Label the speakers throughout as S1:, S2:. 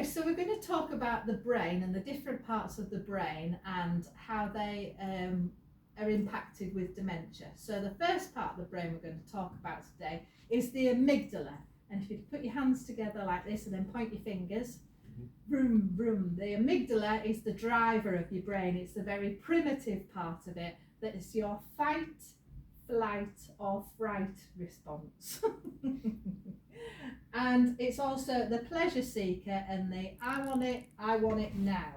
S1: Okay, so we're going to talk about the brain and the different parts of the brain and how they are impacted with dementia. So the first part of the brain we're going to talk about today is the amygdala. And if you put your hands together like this and then point your fingers, vroom, vroom. The amygdala is the driver of your brain. It's the very primitive part of it that is your fight, flight or fright response. And it's also the pleasure seeker and the I want it now.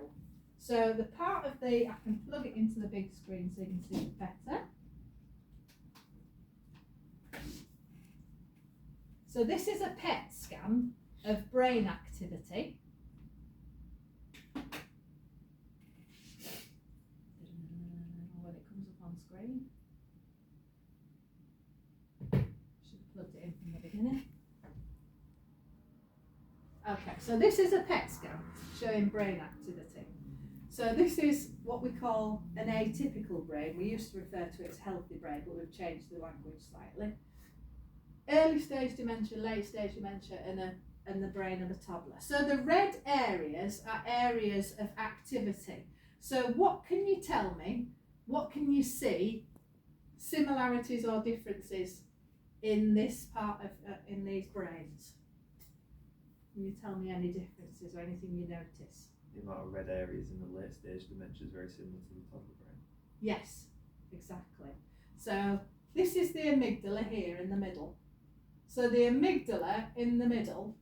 S1: So the part of I can plug it into the big screen so you can see it better. So this is a PET scan of brain activity. When it comes up on screen. Should have plugged it in from the beginning. Okay, so this is a PET scan showing brain activity. So this is what we call an atypical brain. We used to refer to it as healthy brain, but we've changed the language slightly. Early stage dementia, late stage dementia, and the brain of a toddler. So the red areas are areas of activity. So what can you tell me? What can you see? Similarities or differences in this part of in these brains? Can you tell me any differences or anything you notice?
S2: The amount of red areas in the late stage dementia is very similar to the toddler brain.
S1: Yes, exactly. So this is the amygdala here in the middle. So the amygdala in the middle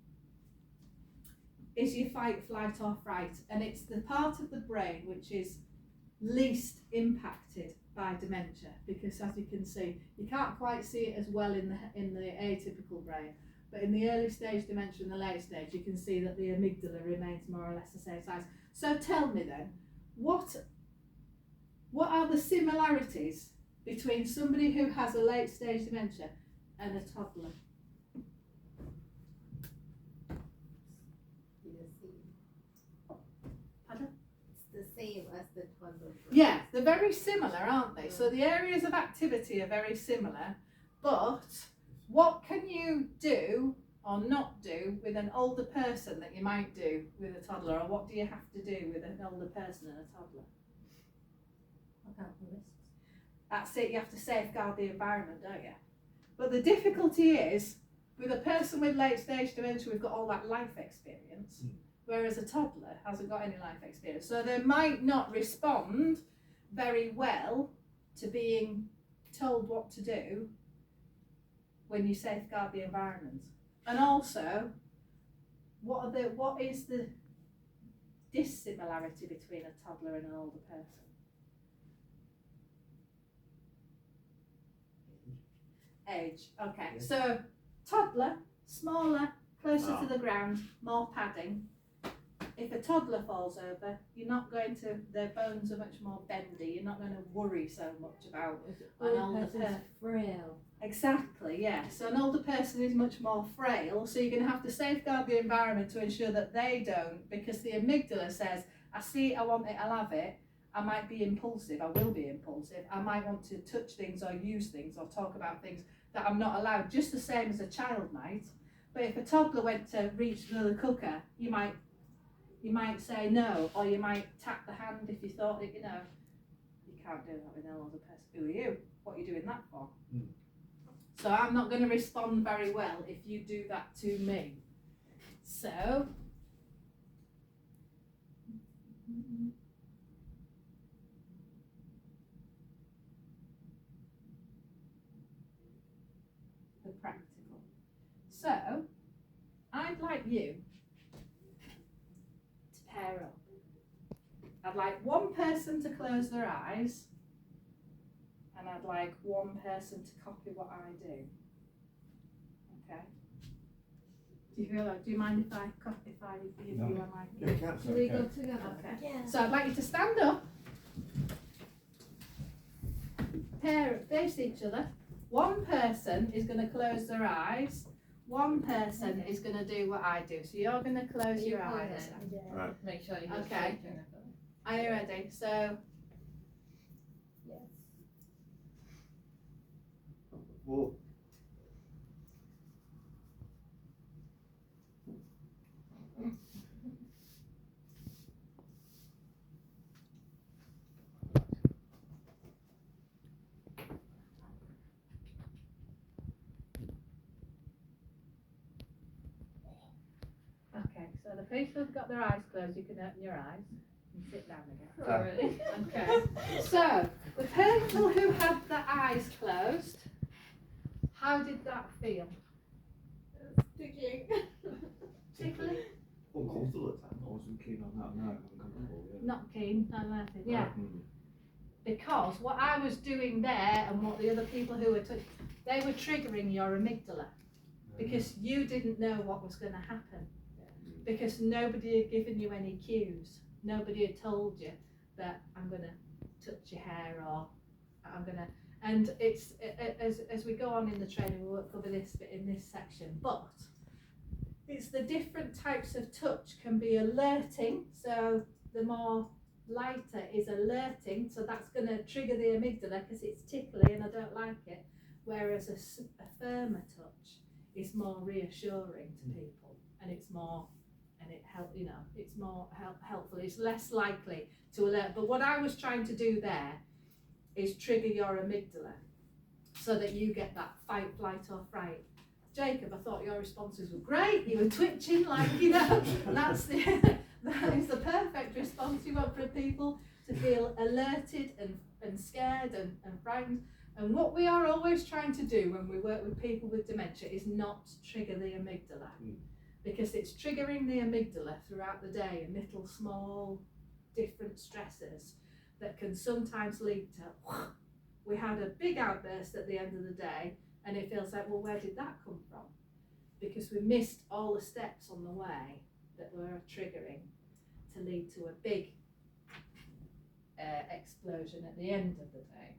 S1: is your fight, flight or fright, and it's the part of the brain which is least impacted by dementia, because as you can see, you can't quite see it as well in the atypical brain. But in the early stage dementia and the late stage, you can see that the amygdala remains more or less the same size. So tell me then, what are the similarities between somebody who has a late stage dementia and a toddler? Pardon?
S3: It's the same as the toddler brain.
S1: Yeah, they're very similar, aren't they? So the areas of activity are very similar, but what can you do or not do with an older person that you might do with a toddler, or what do you have to do with an older person and a toddler?
S3: Look out for risks.
S1: That's it, you have to safeguard the environment, don't you? But the difficulty is, with a person with late stage dementia, we've got all that life experience, whereas a toddler hasn't got any life experience. So they might not respond very well to being told what to do when you safeguard the environment. And also, what is the dissimilarity between a toddler and an older person? Age. Okay,
S2: Yeah.
S1: so toddler, smaller, closer to the ground, more padding. If a toddler falls over, you're not going to, their bones are much more bendy, you're not going to worry so much about an older person.
S3: Frail.
S1: Exactly, yeah. So an older person is much more frail, so you're going to have to safeguard the environment to ensure that they don't, because the amygdala says, I see it, I want it, I'll have it. I might be impulsive, I will be impulsive, I might want to touch things or use things or talk about things that I'm not allowed, just the same as a child might. But if a toddler went to reach for the cooker, you might say no, or you might tap the hand if you thought that, you can't do that with an older person. Who are you? What are you doing that for? So I'm not going to respond very well if you do that to me. So, the practical. So, I'd like you to pair up. I'd like one person to close their eyes, and I'd like one person to copy what I do. Okay? Do you mind if I give you a mic?
S3: Do we go together?
S1: Okay.
S3: Yeah.
S1: So I'd like you to stand up, face each other. One person is going to close their eyes. One person is going to do what I do. So you're going to close your eyes.
S2: Right.
S3: Make sure you
S1: Okay. Are you ready? So,
S3: Yes.
S2: Well,
S1: the people who've got their eyes closed, you can open your eyes and sit down again.
S3: Alright.
S1: Okay. So, the people who had their eyes closed, how did that feel?
S3: Tickling.
S1: Tickling?
S2: Uncomfortable at times. I wasn't keen on that. No, uncomfortable. Yeah.
S1: Not keen, I like it. Yeah.
S2: Mm.
S1: Because what I was doing there and what the other people who were they were triggering your amygdala because you didn't know what was going to happen because nobody had given you any cues. Nobody had told you that I'm going to touch your hair or I'm going to, and it's as we go on in the training we won't cover this bit in this section, but it's the different types of touch can be alerting. So the more lighter is alerting, so that's going to trigger the amygdala because it's tickly and I don't like it, whereas a firmer touch is more reassuring to people and it's more it's more helpful, it's less likely to alert. But what I was trying to do there is trigger your amygdala so that you get that fight, flight or fright. Jacob, I thought your responses were great, you were twitching like, that is the perfect response. You want for people to feel alerted and scared and frightened. And what we are always trying to do when we work with people with dementia is not trigger the amygdala. Because it's triggering the amygdala throughout the day and little small different stressors that can sometimes lead to, we had a big outburst at the end of the day and it feels like, well, where did that come from? Because we missed all the steps on the way that were triggering to lead to a big explosion at the end of the day.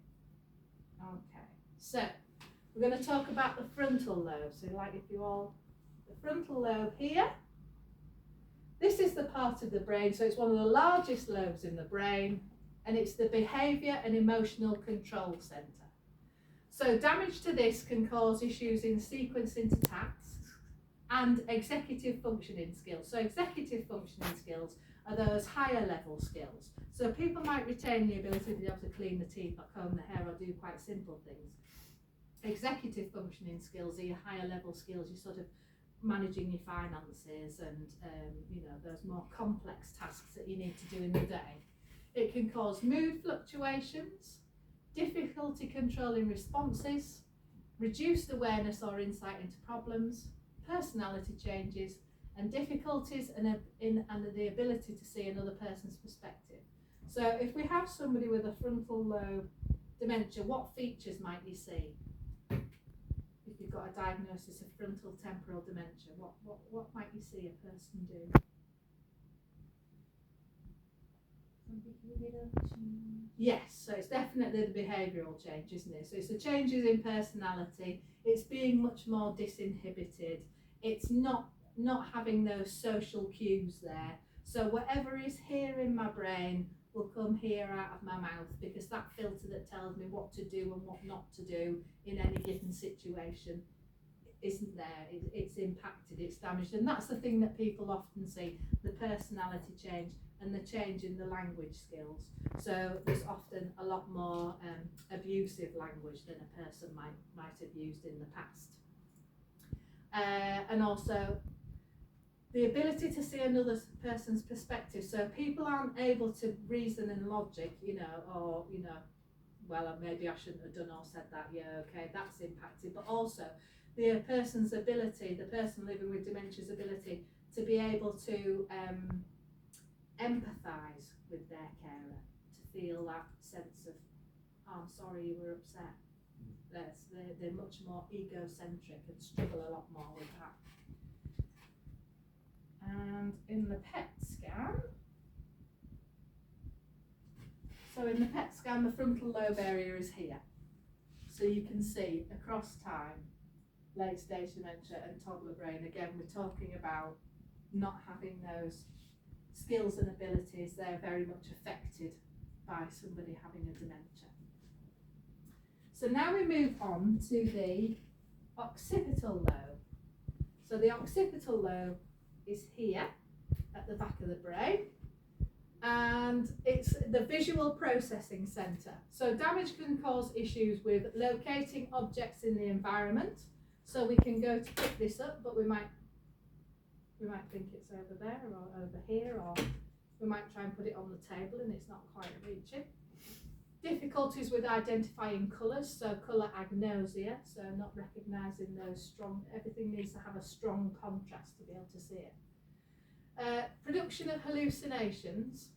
S1: Okay, so we're going to talk about the frontal lobe. So like if you all, the frontal lobe here, this is the part of the brain, so it's one of the largest lobes in the brain and it's the behaviour and emotional control centre. So damage to this can cause issues in sequencing to tasks and executive functioning skills. So executive functioning skills are those higher level skills. So people might retain the ability to be able to clean the teeth or comb the hair or do quite simple things. Executive functioning skills are your higher level skills, you're sort of managing your finances and those more complex tasks that you need to do in the day. It can cause mood fluctuations, difficulty controlling responses, reduced awareness or insight into problems, personality changes, and difficulties and the ability to see another person's perspective. So if we have somebody with a frontal lobe dementia, what features might you see? If you've got a diagnosis of frontal temporal dementia, what might you see a person do? Yes, so it's definitely the behavioural change, isn't it? So it's the changes in personality, it's being much more disinhibited, it's not having those social cues there. So whatever is here in my brain will come here out of my mouth because that filter that tells me what to do and what not to do in any given situation isn't there, it's impacted, it's damaged. And that's the thing that people often see, the personality change and the change in the language skills. So there's often a lot more abusive language than a person might have used in the past. And also the ability to see another person's perspective. So people aren't able to reason and logic, well, maybe I shouldn't have done or said that, yeah, okay, that's impacted. But also the person's ability, the person living with dementia's ability to be able to empathise with their carer, to feel that sense of, oh, I'm sorry you were upset. They're much more egocentric and struggle a lot more with that. And in the PET scan, the frontal lobe area is here. So you can see across time, late stage dementia and toddler brain, again, we're talking about not having those skills and abilities. They're very much affected by somebody having a dementia. So now we move on to the occipital lobe. So the occipital lobe is here at the back of the brain and it's the visual processing centre. So damage can cause issues with locating objects in the environment. So we can go to pick this up, but we might we might think it's over there or over here, or we might try and put it on the table and it's not quite reaching. Difficulties with identifying colours, so colour agnosia, so not recognising those strong, everything needs to have a strong contrast to be able to see it. Production of hallucinations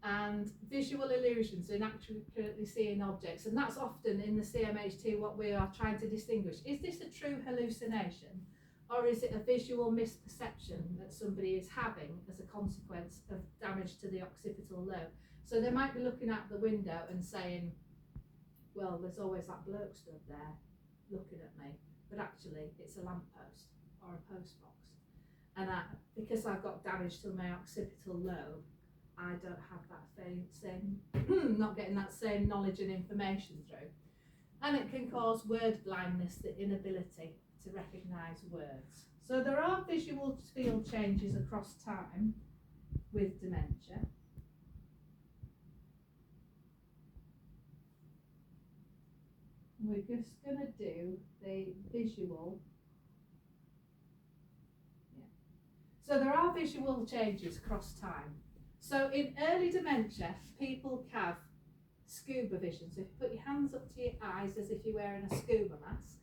S1: and visual illusions in accurately seeing objects, and that's often in the CMHT what we are trying to distinguish. Is this a true hallucination, or is it a visual misperception that somebody is having as a consequence of damage to the occipital lobe? So they might be looking out the window and saying, well, there's always that bloke stood there looking at me, but actually it's a lamppost or a post box. And because I've got damage to my occipital lobe, I don't have that same not getting that same knowledge and information through. And it can cause word blindness, the inability to recognise words. So there are visual field changes across time with dementia. We're just going to do the visual. Yeah. So there are visual changes across time. So in early dementia, people have scuba vision. So if you put your hands up to your eyes as if you're wearing a scuba mask.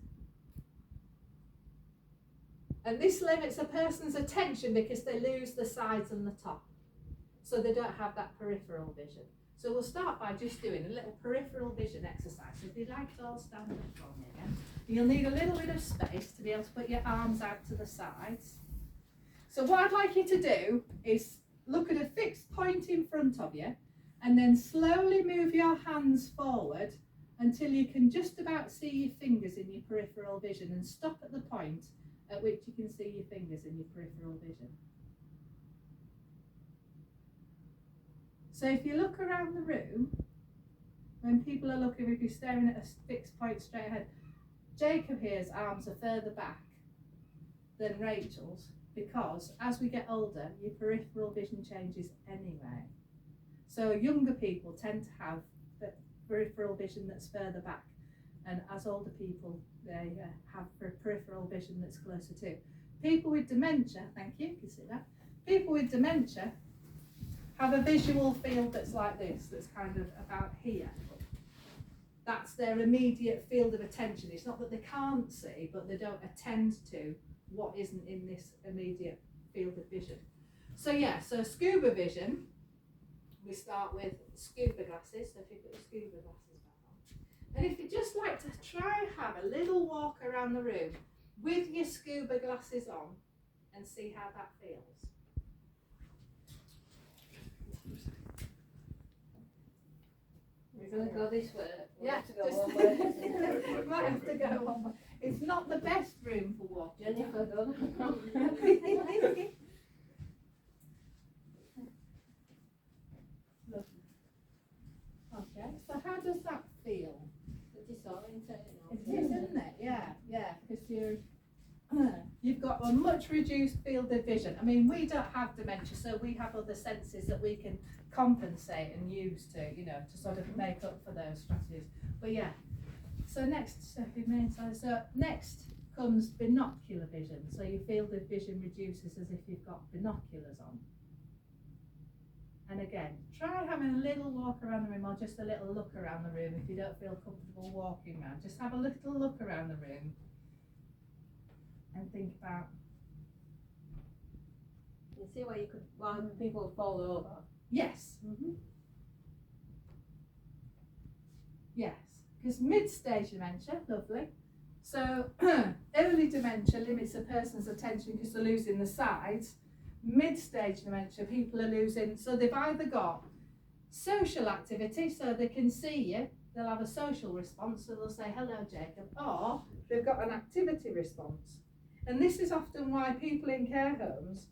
S1: And this limits a person's attention because they lose the sides and the top. So they don't have that peripheral vision. So we'll start by just doing a little peripheral vision exercise. So if you'd like to all stand up for me again. You'll need a little bit of space to be able to put your arms out to the sides. So what I'd like you to do is look at a fixed point in front of you and then slowly move your hands forward until you can just about see your fingers in your peripheral vision, and stop at the point at which you can see your fingers in your peripheral vision. So if you look around the room, when people are looking, if you're staring at a fixed point straight ahead, Jacob here's arms are further back than Rachel's, because as we get older, your peripheral vision changes anyway. So younger people tend to have the peripheral vision that's further back, and as older people, they have peripheral vision that's closer to. People with dementia, thank you, you can see that. People with dementia have a visual field that's like this, that's kind of about here. That's their immediate field of attention. It's not that they can't see, but they don't attend to what isn't in this immediate field of vision. So yeah, so scuba vision, we start with scuba glasses. So if you put your scuba glasses back on. And if you just like to try and have a little walk around the room with your scuba glasses on and see how that feels.
S3: We're going to go this way.
S1: Yeah,
S3: have to go
S1: just
S3: one way.
S1: might have to go one way. It's not the best room for walking.
S3: Jennifer, go.
S1: Okay, so how does that feel?
S3: It's disorientating.
S1: It is, isn't it? Yeah, because you've got a much reduced field of vision. I mean, we don't have dementia, so we have other senses that we can compensate and use to, to sort of make up for those strategies. But yeah, so next comes binocular vision. So your field of vision reduces as if you've got binoculars on. And again, try having a little walk around the room, or just a little look around the room if you don't feel comfortable walking around. Just have a little look around the room and think about.
S3: You see where people fall over.
S1: Yes. Yes, because mid-stage dementia, lovely. So early dementia limits a person's attention because they're losing the sides. Mid-stage dementia, people are losing, so they've either got social activity, so they can see you, they'll have a social response, so they'll say, hello Jacob, or they've got an activity response. And this is often why people in care homes,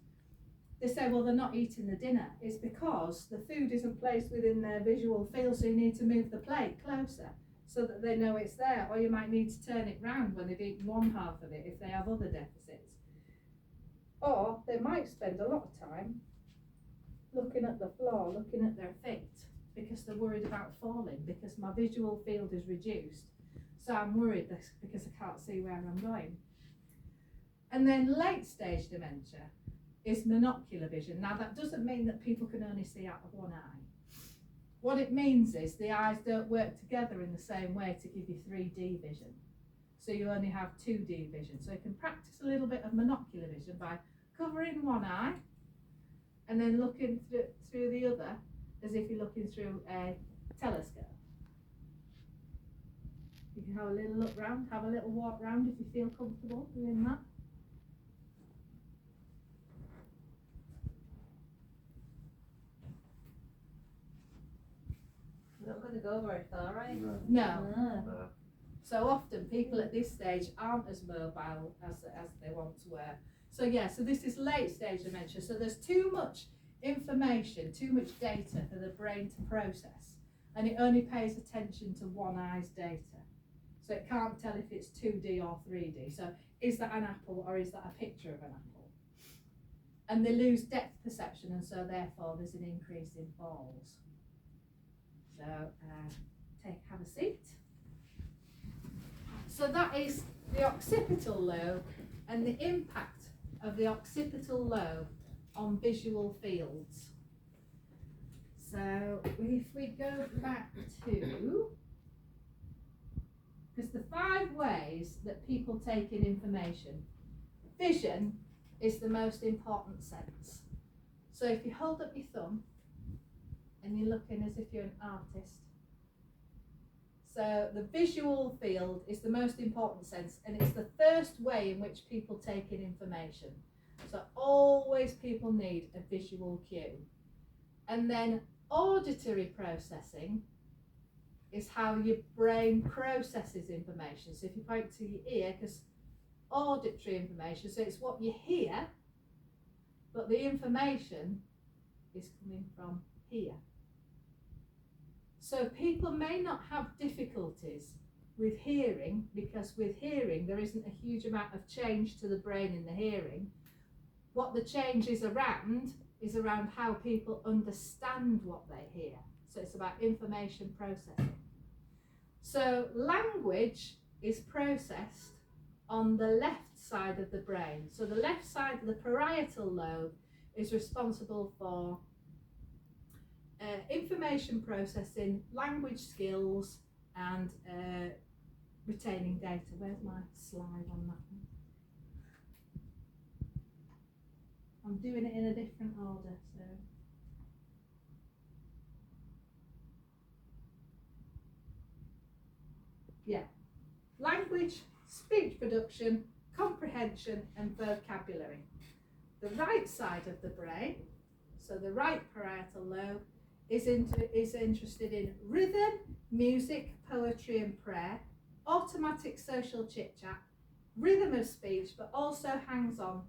S1: they say, well, they're not eating the dinner. It's because the food isn't placed within their visual field, so you need to move the plate closer so that they know it's there, or you might need to turn it round when they've eaten one half of it if they have other deficits. Or they might spend a lot of time looking at the floor, looking at their feet, because they're worried about falling, because my visual field is reduced. So I'm worried because I can't see where I'm going. And then late stage dementia, is monocular vision. Now that doesn't mean that people can only see out of one eye. What it means is the eyes don't work together in the same way to give you 3D vision. So you only have 2D vision. So you can practice a little bit of monocular vision by covering one eye and then looking through the other as if you're looking through a telescope. You can have a little look round, have a little walk round if you feel comfortable doing that.
S3: Not going to go very far, right?
S1: No.
S2: No.
S1: So often people at this stage aren't as mobile as they once were. So yeah, so this is late stage dementia. So there's too much information, too much data for the brain to process, and it only pays attention to one eye's data. So it can't tell if it's 2D or 3D. So is that an apple or is that a picture of an apple? And they lose depth perception, and so therefore there's an increase in falls. So have a seat. So that is the occipital lobe and the impact of the occipital lobe on visual fields. So if we go back to, because the 5 ways that people take in information, vision is the most important sense. So if you hold up your thumb and you're looking as if you're an artist, so the visual field is the most important sense, and it's the first way in which people take in information. So always people need a visual cue. And then auditory processing is how your brain processes information. So if you point to your ear, because auditory information, so it's what you hear, but the information is coming from here. So people may not have difficulties with hearing, because with hearing there isn't a huge amount of change to the brain in the hearing. What the change is around how people understand what they hear. So it's about information processing. So language is processed on the left side of the brain. So the left side of the parietal lobe is responsible for information processing, language skills, and retaining data. Where's my slide on that one? I'm doing it in a different order, so. Yeah. Language, speech production, comprehension, and vocabulary. The right side of the brain, so the right parietal lobe, is interested in rhythm, music, poetry and prayer, automatic social chit-chat, rhythm of speech, but also hangs on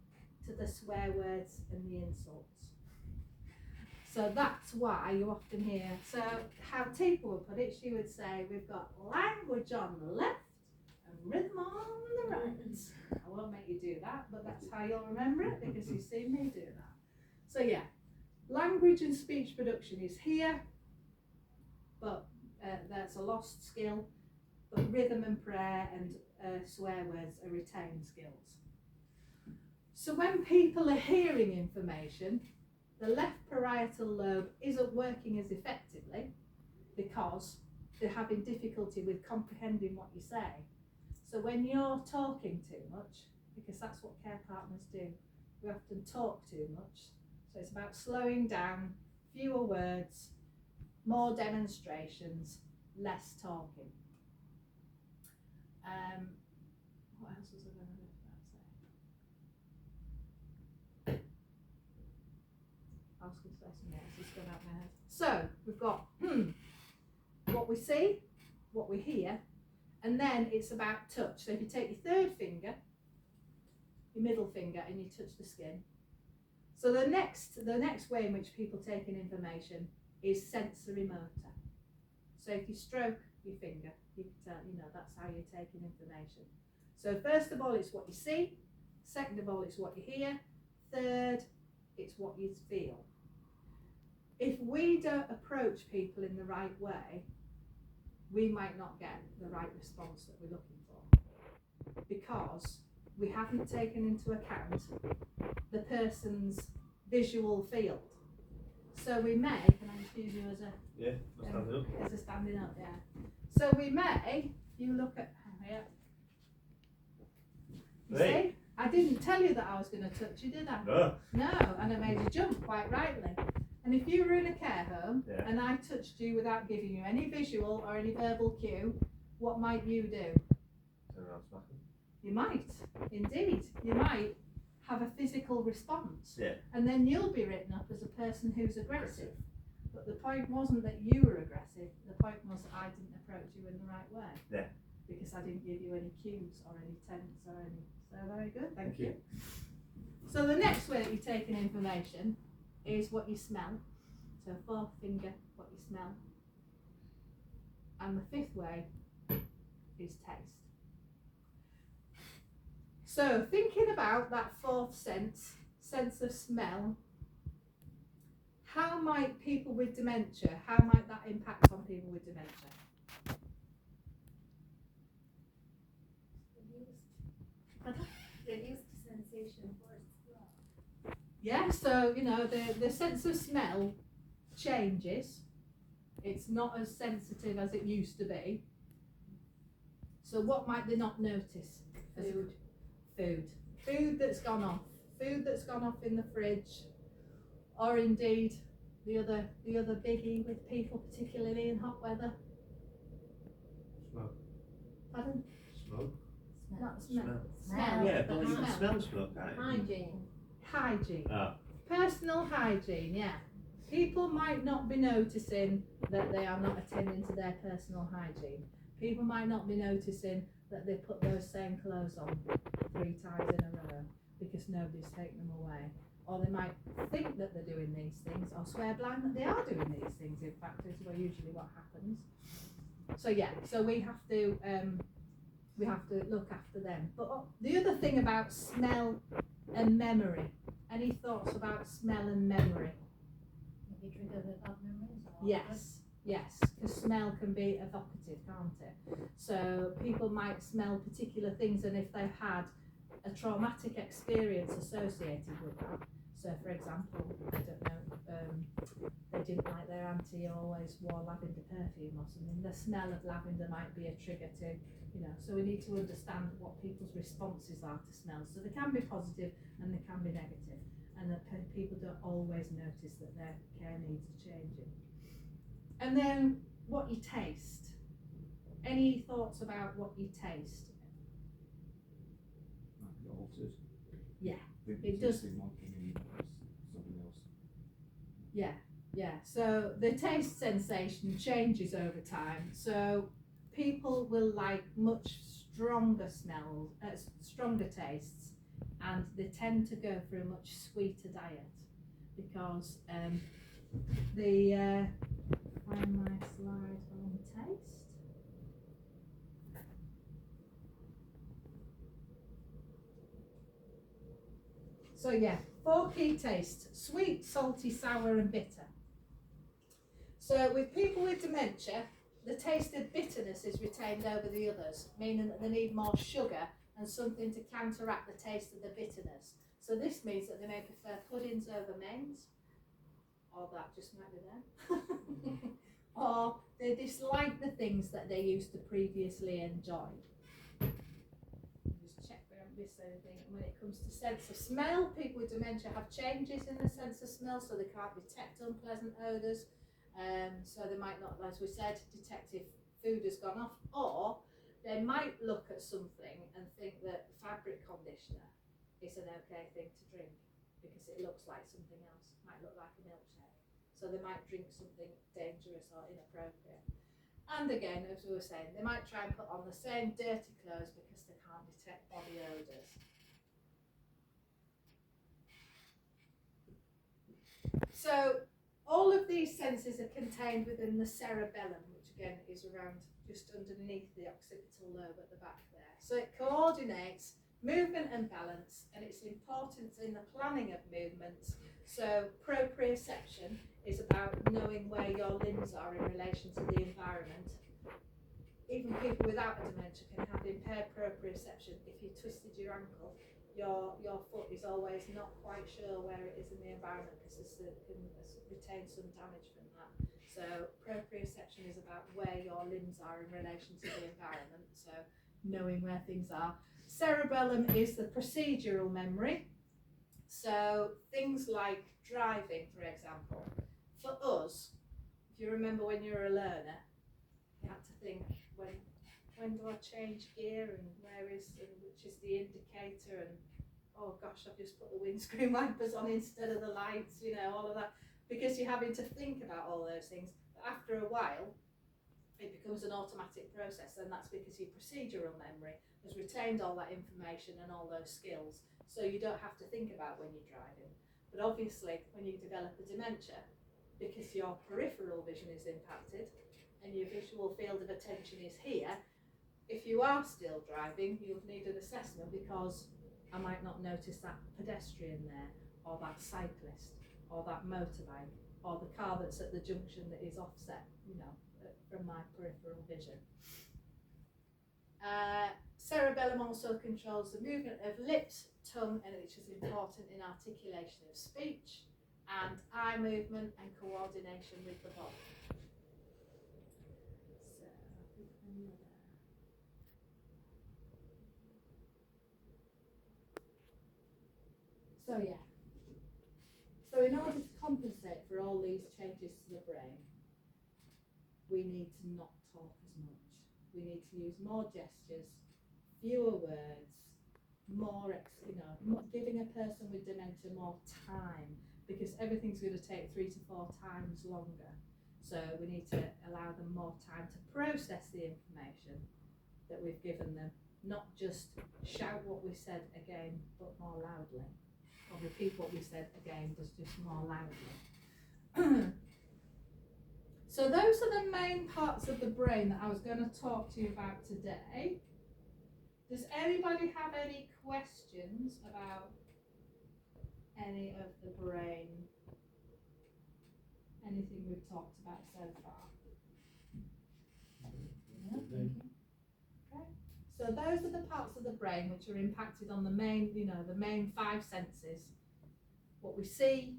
S1: to the swear words and the insults. So that's why you often hear, so how Tipa would put it, she would say, we've got language on the left and rhythm on the right. I won't make you do that, but that's how you'll remember it, because you've seen me do that. So yeah. Language and speech production is here, but that's a lost skill. But rhythm and prayer and swear words are retained skills. So when people are hearing information, the left parietal lobe isn't working as effectively because they're having difficulty with comprehending what you say. So when you're talking too much, because that's what care partners do, we often talk too much. So it's about slowing down, fewer words, more demonstrations, less talking. What else was I going to say? I was going to say something else, it's gone out of my head. So we've got what we see, what we hear, and then it's about touch. So if you take your third finger, your middle finger, and you touch the skin. So the next way in which people take in information is sensory motor. So if you stroke your finger, you can tell, that's how you're taking information. So first of all, it's what you see. Second of all, it's what you hear. Third, it's what you feel. If we don't approach people in the right way, we might not get the right response that we're looking for, because we haven't taken into account the person's visual field. So we may, can I just use you as a
S2: Standing up.
S1: as a standing up, yeah. So we may, you look at here. You
S2: Hey.
S1: see, I didn't tell you that I was going to touch you, did I?
S2: No.
S1: No, and I made you jump quite rightly. And if you were in a care home and I touched you without giving you any visual or any verbal cue, what might you do?
S2: Turn around, smack him.
S1: You might, indeed. You might have a physical response.
S2: Yeah.
S1: And then you'll be written up as a person who's aggressive. But the point wasn't that you were aggressive, the point was that I didn't approach you in the right way.
S2: Yeah.
S1: Because I didn't give you any cues or any tense or any. So very good, thank you. So the next way that you take in information is what you smell. So forefinger, what you smell. And the fifth way is taste. So thinking about that fourth sense of smell, how might people with dementia, how might that impact on people with dementia?
S3: Reduced sensation for smell.
S1: Yeah, so you know the sense of smell changes. It's not as sensitive as it used to be. So what might they not notice? Food that's gone off. Food that's gone off in the fridge, or indeed the other biggie with people, particularly in hot weather.
S2: Smoke.
S1: Pardon?
S2: Smoke.
S1: Not smell.
S2: Yeah, but you can
S1: Smell.
S2: smell smoke, can't you?
S3: Hygiene.
S1: Hygiene. Personal hygiene, yeah. People might not be noticing that they are not attending to their personal hygiene. People might not be noticing that they put those same clothes on 3 times in a row because nobody's taken them away. Or they might think that they're doing these things or swear blind that they are doing these things. In fact, is usually what happens. So yeah, so we have to look after them. But the other thing about smell and memory, any thoughts about smell and memory?
S3: Maybe trigger the bad memories. Or
S1: Yes, because smell can be evocative, can't it? So people might smell particular things, and if they've had a traumatic experience associated with that, so for example, I don't know, they didn't like their auntie always wore lavender perfume or something, the smell of lavender might be a trigger to, you know, so we need to understand what people's responses are to smells. So they can be positive and they can be negative, and that people don't always notice that their care needs are changing. And then what you taste. Any thoughts about what you taste?
S4: Might be altered.
S1: Yeah,
S4: Maybe
S1: it does.
S4: tasting one thing and something else.
S1: Yeah. So the taste sensation changes over time. So people will like much stronger smells, stronger tastes, and they tend to go for a much sweeter diet because find my slide on taste. So yeah, 4 key tastes: sweet, salty, sour and bitter. So with people with dementia, the taste of bitterness is retained over the others, meaning that they need more sugar and something to counteract the taste of the bitterness. So this means that they may prefer puddings over mains, or that just might be them. Or they dislike the things that they used to previously enjoy. Just check we haven't missed anything. And when it comes to sense of smell, people with dementia have changes in the sense of smell, so they can't detect unpleasant odours. So they might not, as we said, detect if food has gone off, or they might look at something and think that fabric conditioner is an okay thing to drink because it looks like something else. It might look like a milkshake. So they might drink something dangerous or inappropriate. And again, as we were saying, they might try and put on the same dirty clothes because they can't detect body odours. So all of these senses are contained within the cerebellum, which again is around just underneath the occipital lobe at the back there. So it coordinates movement and balance, and its importance in the planning of movements. So proprioception is about knowing where your limbs are in relation to the environment. even people without a dementia can have impaired proprioception. If you twisted your ankle, your foot is always not quite sure where it is in the environment because it can retain some damage from that. So proprioception is about where your limbs are in relation to the environment, so knowing where things are. Cerebellum is the procedural memory. So things like driving, for example. For us, if you remember when you were a learner, you had to think, when do I change gear and which is the indicator, and oh gosh, I've just put the windscreen wipers on instead of the lights, all of that, because you're having to think about all those things. But after a while, it becomes an automatic process, and that's because your procedural memory has retained all that information and all those skills, so you don't have to think about when you're driving. But obviously, when you develop a dementia, because your peripheral vision is impacted and your visual field of attention is here, if you are still driving, you'll need an assessment, because I might not notice that pedestrian there, or that cyclist, or that motorbike, or the car that's at the junction that is offset, from my peripheral vision. Cerebellum also controls the movement of lips, tongue, and which is important in articulation of speech, and eye movement and coordination with the body. So yeah. So in order to compensate for all these changes to the brain, we need to not talk as much. We need to use more gestures, fewer words, giving a person with dementia more time, because everything's going to take 3 to 4 times longer. So we need to allow them more time to process the information that we've given them, not just shout what we said again, but more loudly, or repeat what we said again, but just more loudly. So those are the main parts of the brain that I was going to talk to you about today. Does anybody have any questions about any of the brain? Anything we've talked about so far? No? Okay. So those are the parts of the brain which are impacted on the main 5 senses. What we see,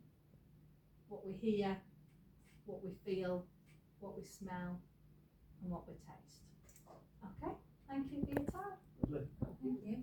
S1: what we hear, what we feel, what we smell, and what we taste. Okay, thank you for your time.
S2: Lovely.
S3: Thank you.